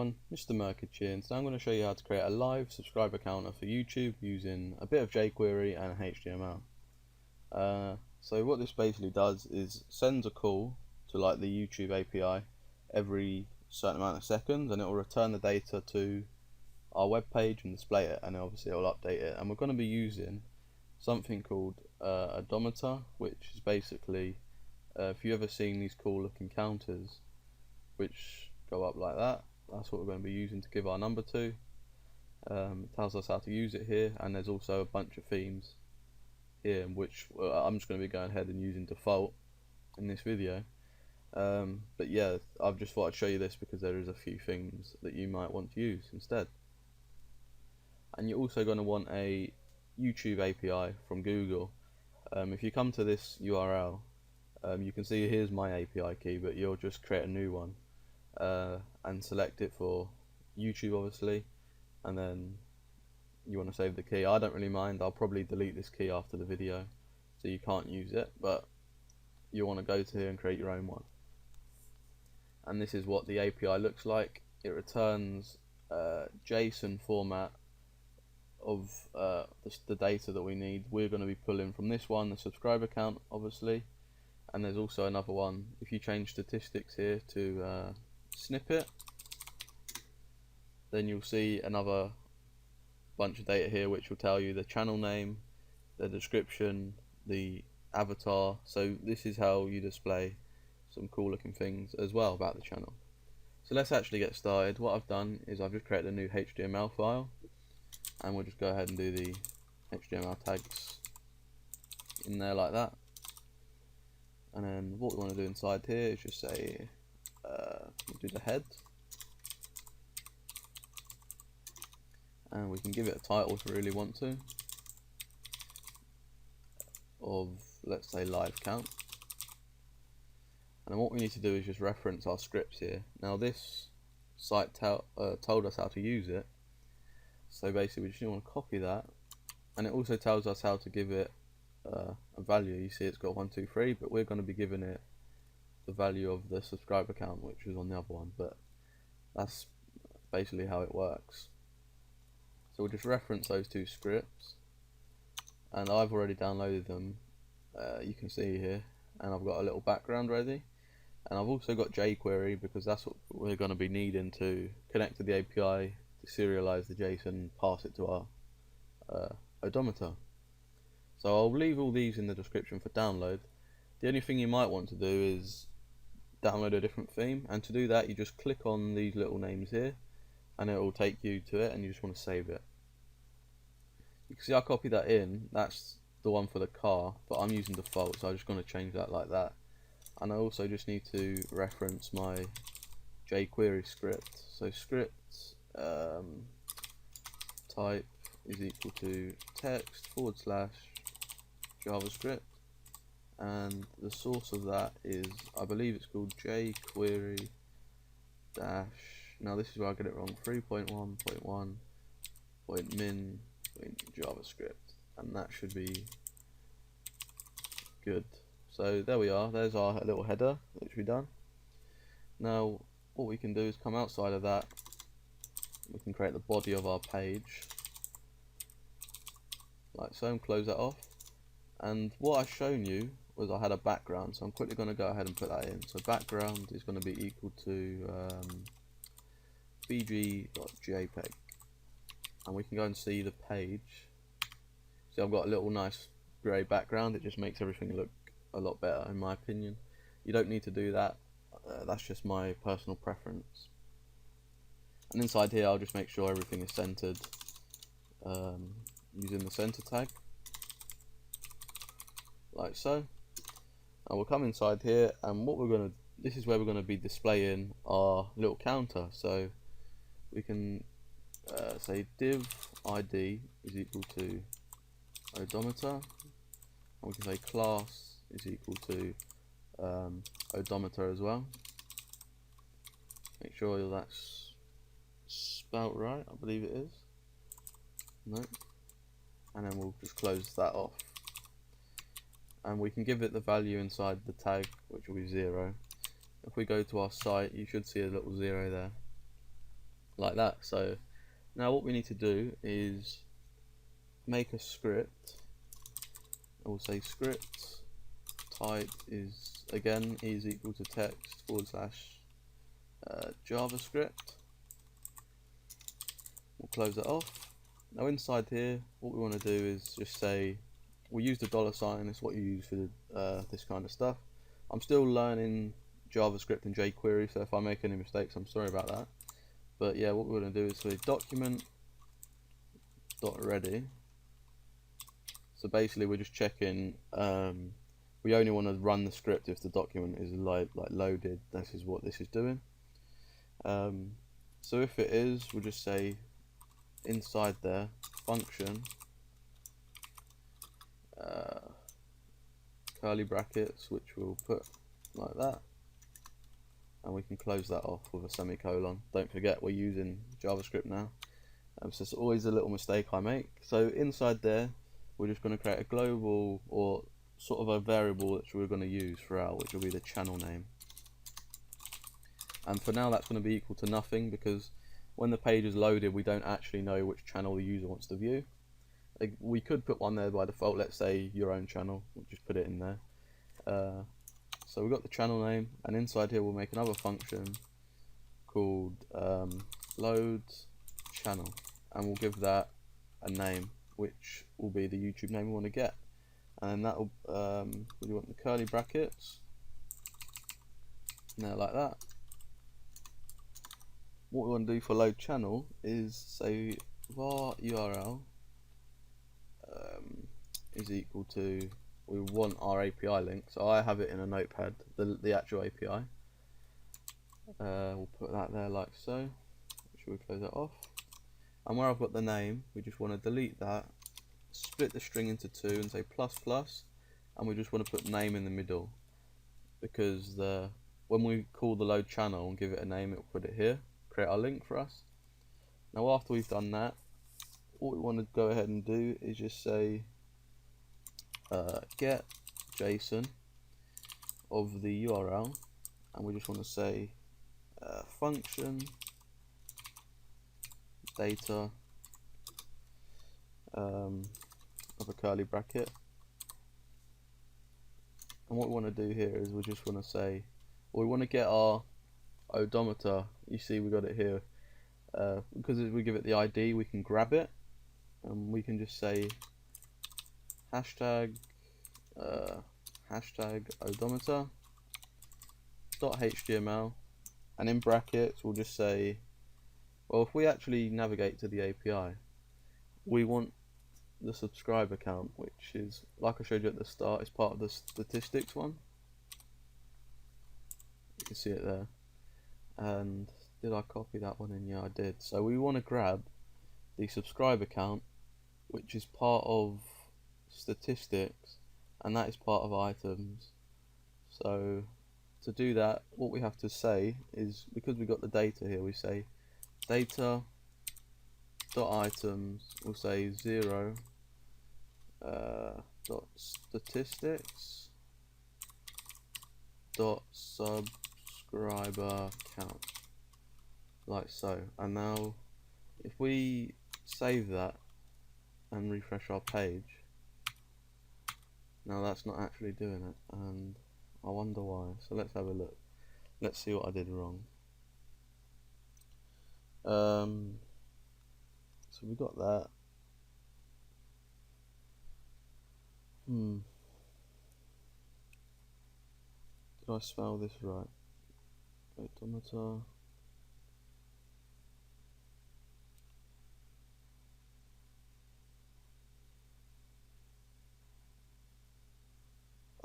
everyone, Mr. Merkich here, and today I'm going to show you how to create a live subscriber counter for YouTube using a bit of jQuery and HTML. So what this basically does is sends a call to like the YouTube API every certain amount of seconds, and it will return the data to our web page and display it, and obviously it will update it. And we're going to be using something called odometer, which is basically if you've ever seen these cool looking counters which go up like that, that's what we're going to be using to give our number to. It tells us how to use it here, and there's also a bunch of themes here which I'm just going to be going ahead and using default in this video. But yeah, I've just thought I'd show you this because there is a few things that you might want to use instead. And you're also going to want a YouTube API from Google. If you come to this URL, you can see here's my API key, but you'll just create a new one and select it for YouTube obviously, and then you want to save the key. I don't really mind, I'll probably delete this key after the video so you can't use it, but you want to go to here and create your own one. And this is what the API looks like. It returns JSON format of the data that we need. We're going to be pulling from this one, the subscriber count obviously, and there's also another one. If you change statistics here to snippet, then you'll see another bunch of data here which will tell you the channel name, the description, the avatar. So this is how you display some cool looking things as well about the channel. So let's actually get started. What I've done is I've just created a new HTML file, and we'll just go ahead and do the HTML tags in there like that. And then what we want to do inside here is just say we'll do the head, and we can give it a title if we really want to, of let's say live count. And then what we need to do is just reference our scripts here. Now this site told us how to use it, so basically we just want to copy that, and it also tells us how to give it a value. You see it's got 1, 2, 3, but we're going to be giving it the value of the subscriber count which was on the other one, but that's basically how it works. So we'll just reference those two scripts, and I've already downloaded them, you can see here, and I've got a little background ready, and I've also got jQuery because that's what we're going to be needing to connect to the API to serialize the JSON and pass it to our odometer. So I'll leave all these in the description for download. The only thing you might want to do is download a different theme, and to do that you just click on these little names here and it will take you to it, and you just want to save it. You can see I copied that in, that's the one for the car, but I'm using default, so I'm just going to change that like that. And I also just need to reference my jQuery script. So script type is equal to text / JavaScript, and the source of that is, I believe it's called jQuery dash, now this is where I get it wrong, 3.1.1.min.javascript, and that should be good. So there we are, there's our little header which we've done. Now what we can do is come outside of that, we can create the body of our page like so, and close that off. And what I've shown you was I had a background, so I'm quickly going to go ahead and put that in. So background is going to be equal to bg.jpg, and we can go and see the page. See, I've got a little nice grey background, it just makes everything look a lot better in my opinion. You don't need to do that, that's just my personal preference. And inside here I'll just make sure everything is centered using the center tag like so. And we'll come inside here, and what we're going to, this is where we're going to be displaying our little counter. So we can say div id is equal to odometer, and we can say class is equal to odometer as well. Make sure that's spelt right, I believe it is. No. And then we'll just close that off, and we can give it the value inside the tag, which will be 0. If we go to our site, you should see a little 0 there. like that. So now what we need to do is make a script. We'll say script type is again is equal to text / JavaScript. We'll close it off. Now inside here, what we want to do is just say, we use the $sign, it's what you use for this kind of stuff. I'm still learning JavaScript and jQuery, so if I make any mistakes, I'm sorry about that. But yeah, what we're going to do is say document.ready. So basically we're just checking, we only want to run the script if the document is like loaded. This is what this is doing. So if it is, we'll just say inside there function curly brackets, which we'll put like that, and we can close that off with a semicolon. Don't forget we're using JavaScript now, so it's always a little mistake I make. So inside there we're just going to create a global, or sort of a variable that we're going to use throughout, which will be the channel name. And for now that's going to be equal to nothing, because when the page is loaded we don't actually know which channel the user wants to view. We could put one there by default, let's say your own channel, we'll just put it in there. So we've got the channel name, and inside here we'll make another function called load channel, and we'll give that a name, which will be the YouTube name we want to get. And that will we want the curly brackets now, like that. What we want to do for load channel is say var URL is equal to, we want our API link, so I have it in a notepad, the actual API. We'll put that there like so. Should we close that off? And where I've got the name, we just want to delete that, split the string into two and say plus plus, and we just want to put name in the middle, because when we call the load channel and give it a name, it will put it here, create our link for us. Now after we've done that, what we want to go ahead and do is just say get JSON of the URL, and we just want to say function data of a curly bracket. And what we want to do here is we just want to say, well, we want to get our odometer. You see we got it here, because as we give it the ID we can grab it, and we can just say hashtag odometer .html, and in brackets we'll just say, well, if we actually navigate to the API, we want the subscriber count, which is, like I showed you at the start, is part of the statistics one. You can see it there. And did I copy that one in? Yeah, I did. So we want to grab the subscriber count, which is part of statistics, and that is part of items. So to do that, what we have to say is, because we got the data here, we say data dot items, we'll say 0 dot statistics dot subscriber count, like so. And now if we save that and refresh our page, now that's not actually doing it, and I wonder why. So let's have a look. Let's see what I did wrong. So we got that. Did I spell this right? Odometer.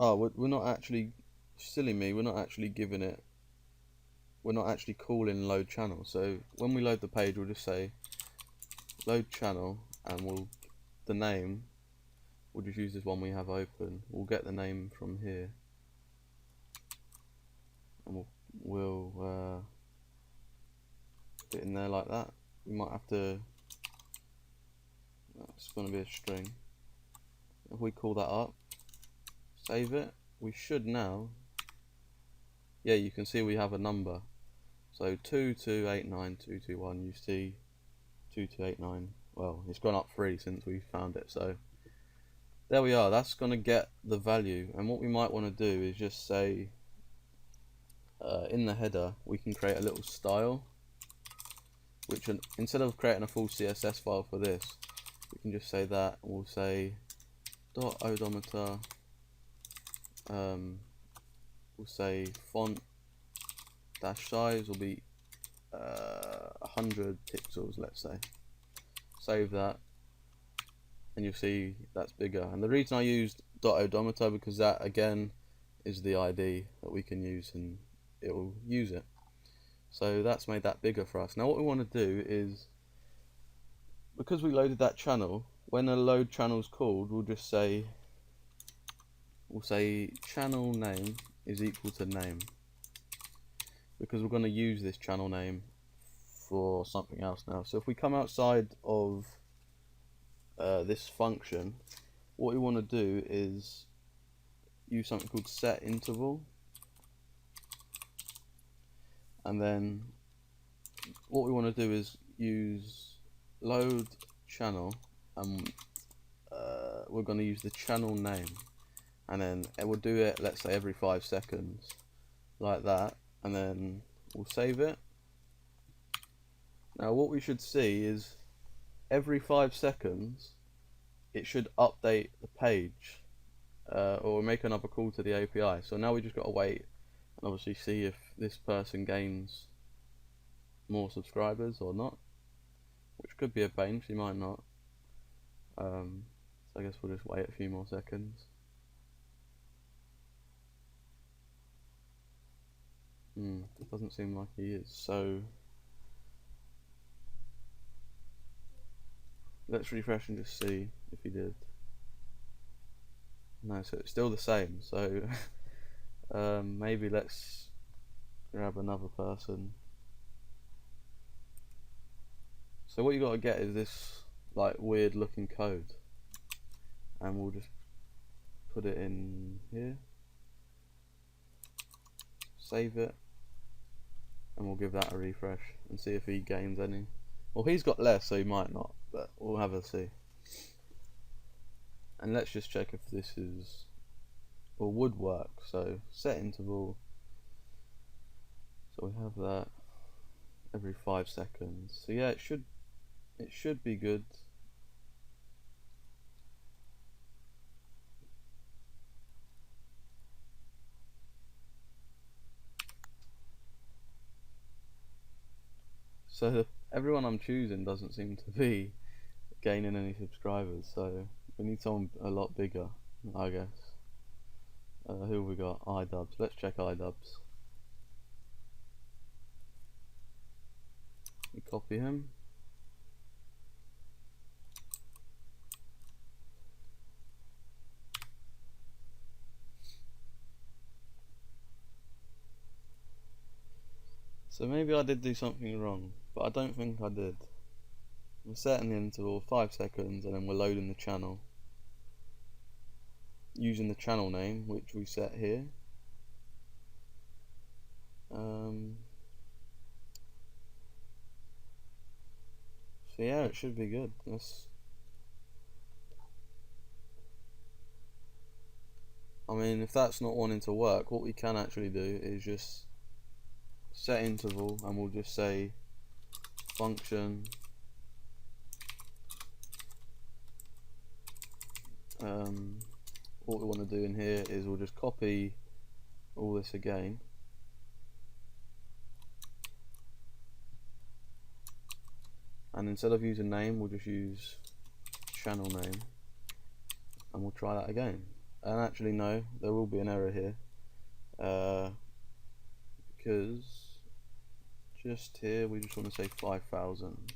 Oh, we're not actually, silly me, we're not actually giving it, we're not actually calling load channel. So when we load the page, we'll just say load channel, and the name, we'll just use this one we have open. We'll get the name from here, and we'll put it in there like that. We might have to, it's going to be a string. If we call that up, save it, we should now, yeah, you can see we have a number. So 2289221, you see 2289. Well, it's gone up 3 since we found it, so there we are. That's going to get the value. And what we might want to do is just say in the header we can create a little style, which instead of creating a full CSS file for this, we can just say that. We'll say dot odometer, we'll say font dash size will be 100 pixels, let's say. Save that, and you'll see that's bigger. And the reason I used dot odometer, because that again is the ID that we can use and it will use it. So that's made that bigger for us. Now what we want to do is, because we loaded that channel, when a load channel is called, we'll say channel name is equal to name, because we're going to use this channel name for something else now. So if we come outside of this function, what we want to do is use something called set interval, and then what we want to do is use load channel, and we're going to use the channel name, and then it will do it, let's say every 5 seconds, like that, and then we'll save it. Now what we should see is every 5 seconds it should update the page, or make another call to the API. So now we just got to wait and obviously see if this person gains more subscribers or not, which could be a pain, she might not. So I guess we'll just wait a few more seconds. It doesn't seem like he is, so let's refresh and just see if he did. No, so it's still the same, so maybe let's grab another person. So what you got to get is this like weird looking code, and we'll just put it in here, save it, and we'll give that a refresh and see if he gains any. Well, he's got less, so he might not, but we'll have a see. And let's just check if this is or would work. So set interval, so we have that every 5 seconds. So yeah, it should be good. So everyone I'm choosing doesn't seem to be gaining any subscribers, so we need someone a lot bigger, I guess. Who have we got? iDubbbz. Let's check iDubbbz. We copy him. So maybe I did do something wrong, but I don't think I did. We're setting the interval 5 seconds, and then we're loading the channel using the channel name, which we set here. So yeah, it should be good. I mean, if that's not wanting to work, what we can actually do is just set interval, and we'll just say function what we want to do in here is we'll just copy all this again, and instead of using name we'll just use channel name, and we'll try that again. And actually no, there will be an error here, because just here we just want to say 5,000,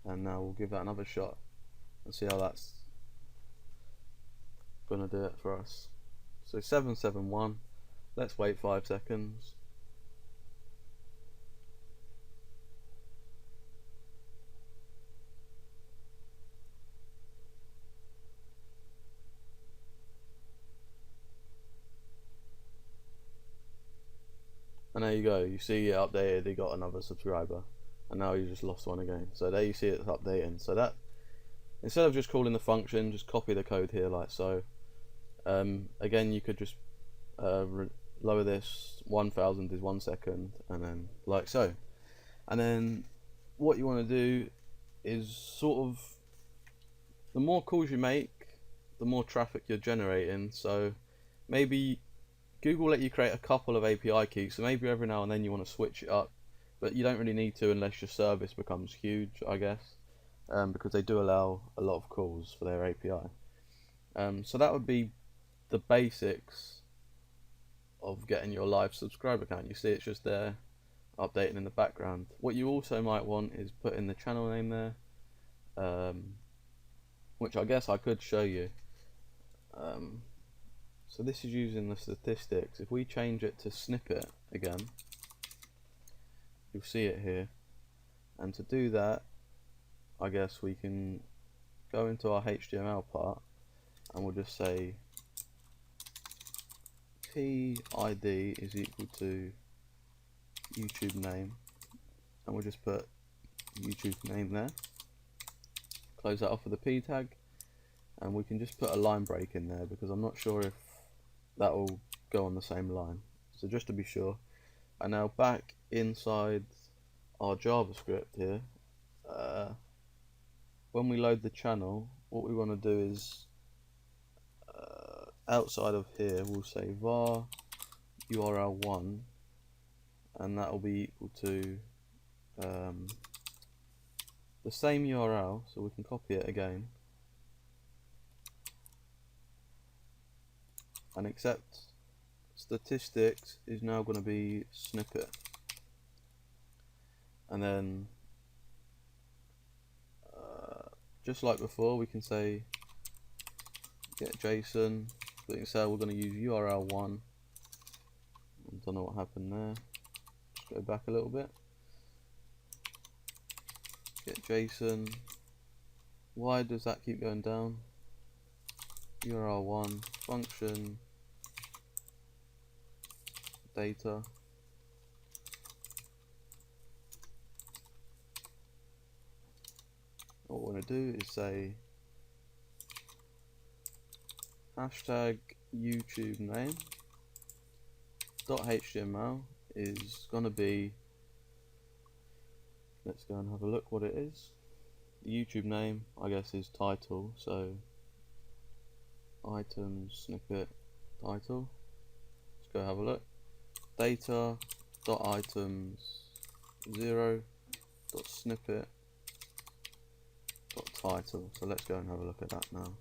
and now we'll give that another shot and see how that's gonna do it for us. So 771, let's wait 5 seconds. and there you go, you see it updated, he got another subscriber, and now you just lost one again. So there you see it's updating. So that, instead of just calling the function, just copy the code here like so. Again, you could just lower this, 1000 is 1 second, and then like so. And then what you want to do is sort of, the more calls you make, the more traffic you're generating. So maybe Google let you create a couple of API keys, so maybe every now and then you want to switch it up, but you don't really need to unless your service becomes huge, I guess, because they do allow a lot of calls for their API. So that would be the basics of getting your live subscriber count. You see it's just there updating in the background. What you also might want is put in the channel name there, which I guess I could show you. So this is using the statistics. If we change it to snippet again, you'll see it here. And to do that, I guess we can go into our HTML part, and we'll just say PID is equal to YouTube name, and we'll just put YouTube name there. Close that off with a P tag, and we can just put a line break in there because I'm not sure if that will go on the same line. So just to be sure. And now back inside our JavaScript here, when we load the channel, what we want to do is outside of here we'll say var URL1, and that will be equal to the same URL, so we can copy it again, and except statistics is now going to be snippet. And then just like before, we can say get JSON, but instead we're going to use URL1. I don't know what happened there. Just go back a little bit. Get JSON. Why does that keep going down? URL1 function data. What we want to do is say hashtag YouTube name .html is going to be, let's go and have a look what it is. The YouTube name, I guess, is title, so item snippet title. Let's go have a look. Data .items 0 .snippet .title. So let's go and have a look at that now.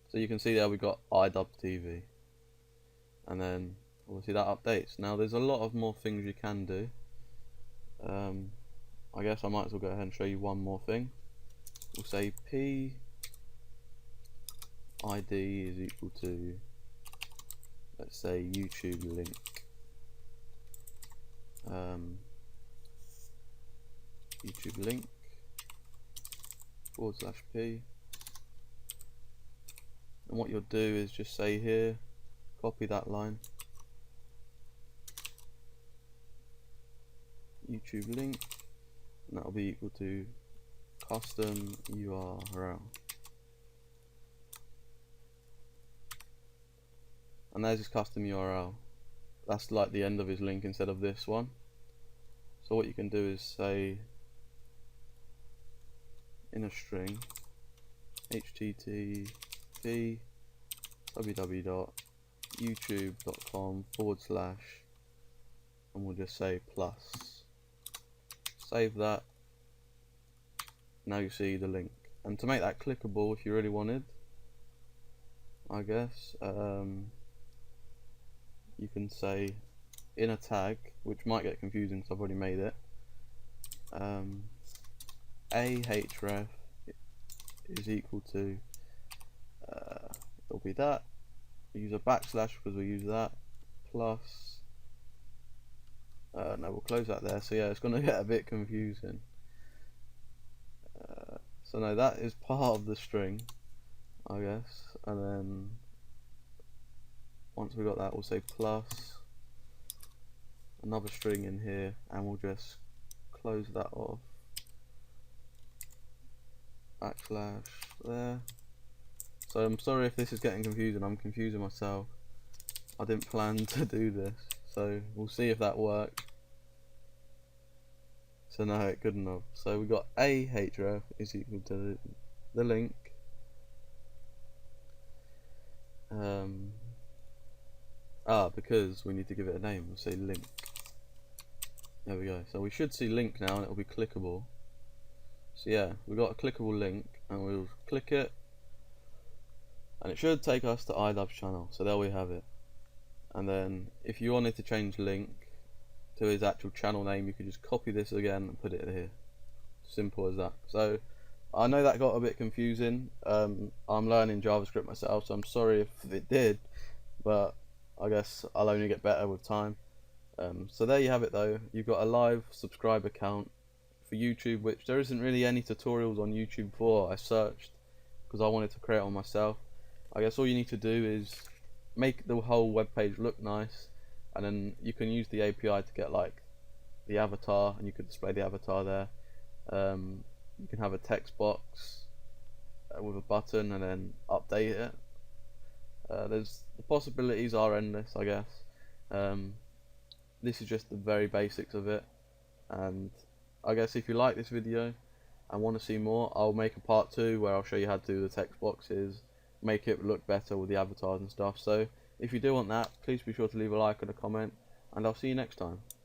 So you can see there we got iDubTV, and then obviously that updates. Now there's a lot of more things you can do. I guess I might as well go ahead and show you one more thing. We'll say PID is equal to, let's say, YouTube link. YouTube link /p, and what you'll do is just say here, copy that line, YouTube link, and that'll be equal to custom URL. And there's his custom URL. That's like the end of his link instead of this one. So what you can do is say in a string http www.youtube.com / and we'll just say plus. Save that. Now you see the link. And to make that clickable, if you really wanted, I guess, you can say in a tag, which might get confusing because I've already made it, ahref is equal to, it'll be that, we use a backslash because we use that, plus, no, we'll close that there. So yeah, it's going to get a bit confusing. So no, that is part of the string, I guess, and then once we got that, we'll say plus another string in here, and we'll just close that off, backslash there. So I'm sorry if this is getting confusing, I'm confusing myself. I didn't plan to do this, so we'll see if that works. So no, it couldn't have. So we got a href is equal to the link, because we need to give it a name, we'll say link. There we go. So we should see link now, and it'll be clickable. So yeah, we got a clickable link, and we'll click it, and it should take us to iLove's channel. So there we have it. And then if you wanted to change link to his actual channel name, you could just copy this again and put it here. Simple as that. So I know that got a bit confusing. I'm learning JavaScript myself, so I'm sorry if it did, but I guess I'll only get better with time. So there you have it though. You've got a live subscribe account for YouTube, which there isn't really any tutorials on YouTube for. I searched because I wanted to create one myself. I guess all you need to do is make the whole web page look nice, and then you can use the API to get like the avatar, and you could display the avatar there. You can have a text box with a button and then update it. The possibilities are endless, I guess. This is just the very basics of it, and I guess if you like this video and want to see more, I'll make a part 2 where I'll show you how to do the text boxes, make it look better with the avatars and stuff. So if you do want that, please be sure to leave a like and a comment, and I'll see you next time.